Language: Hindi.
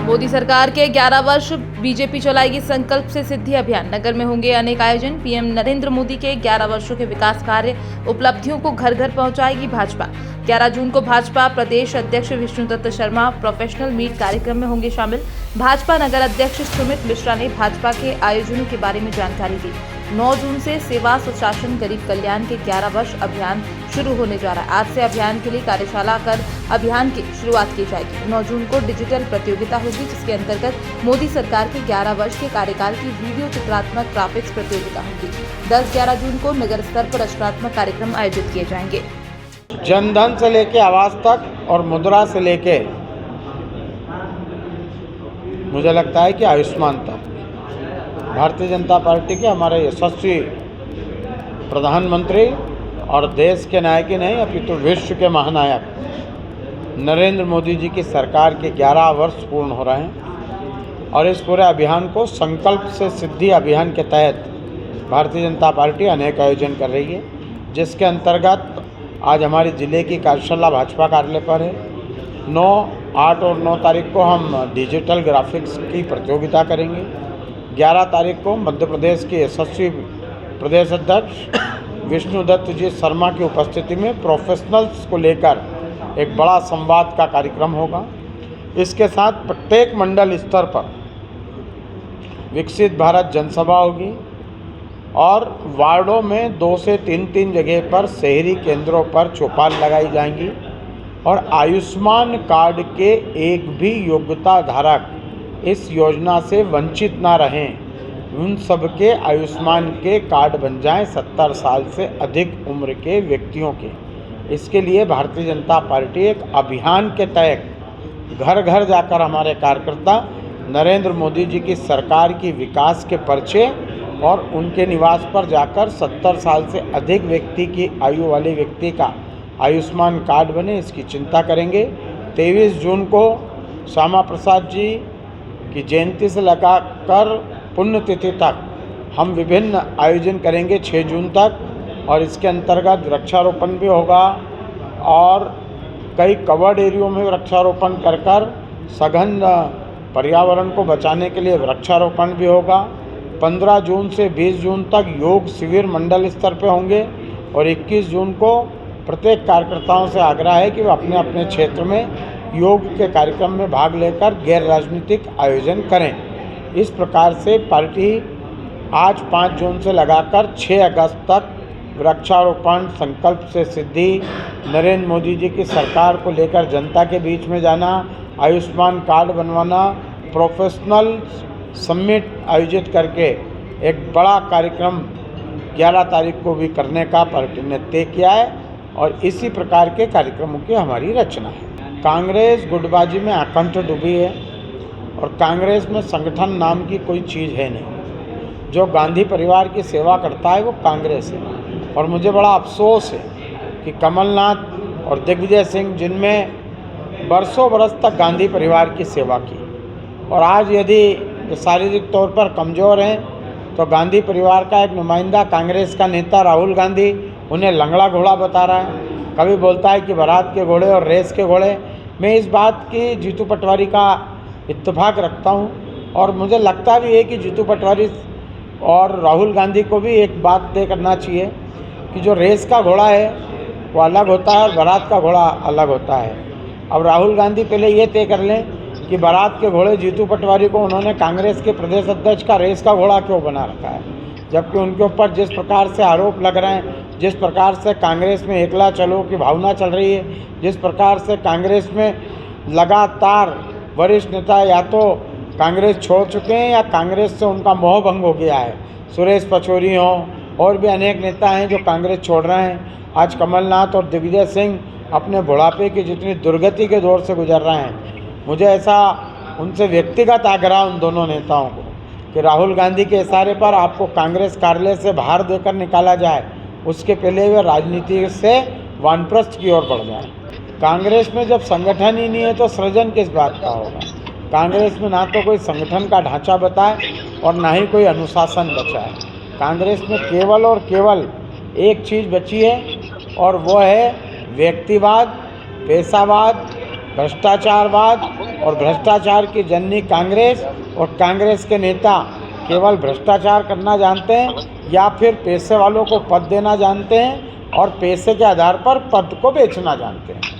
मोदी सरकार के 11 वर्ष बीजेपी चलाएगी संकल्प से सिद्धि अभियान। नगर में होंगे अनेक आयोजन। पीएम नरेंद्र मोदी के 11 वर्षों के विकास कार्य उपलब्धियों को घर घर पहुंचाएगी भाजपा। 11 जून को भाजपा प्रदेश अध्यक्ष विष्णुदत्त शर्मा प्रोफेशनल मीट कार्यक्रम में होंगे शामिल। भाजपा नगर अध्यक्ष सुमित मिश्रा ने भाजपा के आयोजनों के बारे में जानकारी दी। 9 जून से सेवा सुशासन गरीब कल्याण के 11 वर्ष अभियान शुरू होने जा रहा है। आज से अभियान के लिए कार्यशाला कर अभियान की शुरुआत की जाएगी। 9 जून को डिजिटल प्रतियोगिता होगी, जिसके अंतर्गत मोदी सरकार के 11 वर्ष के कार्यकाल की वीडियो चित्रात्मक ग्राफिक्स प्रतियोगिता होगी। 10-11 जून को नगर स्तर पर रचनात्मक कार्यक्रम आयोजित किए जाएंगे। जनधन से लेके आवास तक और मुद्रा से लेके मुझे लगता है कि आयुष्मान तक भारतीय जनता पार्टी के हमारे यशस्वी प्रधानमंत्री और देश के नायक ही नहीं अपितु विश्व के महानायक नरेंद्र मोदी जी की सरकार के 11 वर्ष पूर्ण हो रहे हैं और इस पूरे अभियान को संकल्प से सिद्धि अभियान के तहत भारतीय जनता पार्टी अनेक आयोजन कर रही है, जिसके अंतर्गत आज हमारे ज़िले की कार्यशाला भाजपा कार्यालय पर है। 9, 8 और 9 तारीख को हम डिजिटल ग्राफिक्स की प्रतियोगिता करेंगे। 11 तारीख को मध्य प्रदेश के यशस्वी प्रदेश अध्यक्ष विष्णुदत्त जी शर्मा की उपस्थिति में प्रोफेशनल्स को लेकर एक बड़ा संवाद का कार्यक्रम होगा। इसके साथ प्रत्येक मंडल स्तर पर विकसित भारत जनसभा होगी और वार्डों में 2 से 3 जगह पर शहरी केंद्रों पर चौपाल लगाई जाएंगी और आयुष्मान कार्ड के एक भी योग्यता धारक इस योजना से वंचित ना रहें। उन सब के आयुष्मान के कार्ड बन जाएं 70 साल से अधिक उम्र के व्यक्तियों के। इसके लिए भारतीय जनता पार्टी एक अभियान के तहत घर घर जाकर हमारे कार्यकर्ता नरेंद्र मोदी जी की सरकार की विकास के पर्चे और उनके निवास पर जाकर 70 साल से अधिक व्यक्ति की आयु वाले व्यक्ति का आयुष्मान कार्ड बने, इसकी चिंता करेंगे। 23 जून को श्यामा प्रसाद जी की जयंती से लगाकर पुण्यतिथि तक हम विभिन्न आयोजन करेंगे 6 जून तक, और इसके अंतर्गत वृक्षारोपण भी होगा और कई कवर्ड एरियो में वृक्षारोपण कर सघन पर्यावरण को बचाने के लिए वृक्षारोपण भी होगा। 15 जून से 20 जून तक योग शिविर मंडल स्तर पे होंगे और 21 जून को प्रत्येक कार्यकर्ताओं से आग्रह है कि वे अपने अपने क्षेत्र में योग के कार्यक्रम में भाग लेकर गैर राजनीतिक आयोजन करें। इस प्रकार से पार्टी आज 5 जून से लगाकर 6 अगस्त तक वृक्षारोपण, संकल्प से सिद्धि, नरेंद्र मोदी जी की सरकार को लेकर जनता के बीच में जाना, आयुष्मान कार्ड बनवाना, प्रोफेशनल समिट आयोजित करके एक बड़ा कार्यक्रम 11 तारीख को भी करने का पार्टी ने तय किया है और इसी प्रकार के कार्यक्रमों की हमारी रचना है। कांग्रेस गुटबाजी में आकंठ डूबी है और कांग्रेस में संगठन नाम की कोई चीज़ है नहीं। जो गांधी परिवार की सेवा करता है वो कांग्रेस है और मुझे बड़ा अफसोस है कि कमलनाथ और दिग्विजय सिंह, जिनमें बरसों बरस तक गांधी परिवार की सेवा की और आज यदि शारीरिक तौर पर कमज़ोर हैं तो गांधी परिवार का एक नुमाइंदा कांग्रेस का नेता राहुल गांधी उन्हें लंगड़ा घोड़ा बता रहा है। कभी बोलता है कि बारात के घोड़े और रेस के घोड़े। मैं इस बात की जीतू पटवारी का इत्तेफाक रखता हूं और मुझे लगता भी है कि जीतू पटवारी और राहुल गांधी को भी एक बात तय करना चाहिए कि जो रेस का घोड़ा है वो अलग होता है और बारात का घोड़ा अलग होता है। अब राहुल गांधी पहले ये तय कर लें कि बारात के घोड़े जीतू पटवारी को उन्होंने कांग्रेस के प्रदेश अध्यक्ष का रेस का घोड़ा क्यों बना रखा है, जबकि उनके ऊपर जिस प्रकार से आरोप लग रहे हैं, जिस प्रकार से कांग्रेस में एकला चलो की भावना चल रही है, जिस प्रकार से कांग्रेस में लगातार वरिष्ठ नेता या तो कांग्रेस छोड़ चुके हैं या कांग्रेस से उनका मोह भंग हो गया है। सुरेश पचौरी हों और भी अनेक नेता हैं जो कांग्रेस छोड़ रहे हैं। आज कमलनाथ और दिग्विजय सिंह अपने बुढ़ापे की जितनी दुर्गति के दौर से गुजर रहे हैं, मुझे ऐसा उनसे व्यक्तिगत आग्रह उन दोनों नेताओं को कि राहुल गांधी के इशारे पर आपको कांग्रेस कार्यालय से बाहर देकर निकाला जाए, उसके पहले वे राजनीति से वानप्रस्थ की ओर बढ़ जाए। कांग्रेस में जब संगठन ही नहीं है तो सृजन किस बात का होगा। कांग्रेस में ना तो कोई संगठन का ढांचा बता है और ना ही कोई अनुशासन बचा है। कांग्रेस में केवल और केवल एक चीज़ बची है और वो है व्यक्तिवाद, पेशावाद, भ्रष्टाचारवाद और भ्रष्टाचार की जननी कांग्रेस और कांग्रेस के नेता केवल भ्रष्टाचार करना जानते हैं या फिर पैसे वालों को पद देना जानते हैं और पैसे के आधार पर पद को बेचना जानते हैं।